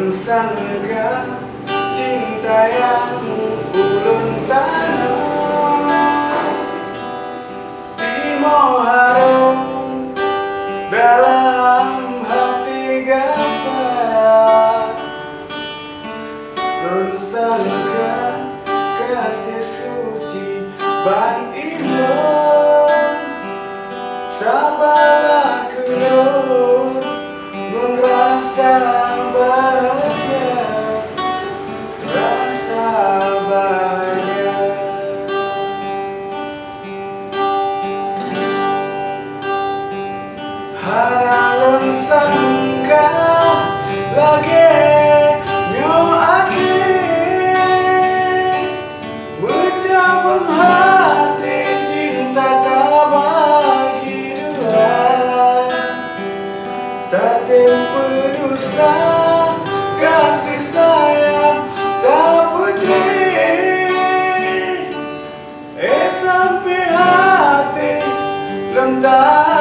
sangka cinta yang ulun tanam timo harum dalam hati gapai. Ulun sangka kasih suci ban ilmu sabarlah kulun mun rasa bahagia, rasa bahagia. Hana ulun sangka lagi hati cinta tak bagi dua, tak tempu dusta, kasih sayang tak putri. Sampai hati lentah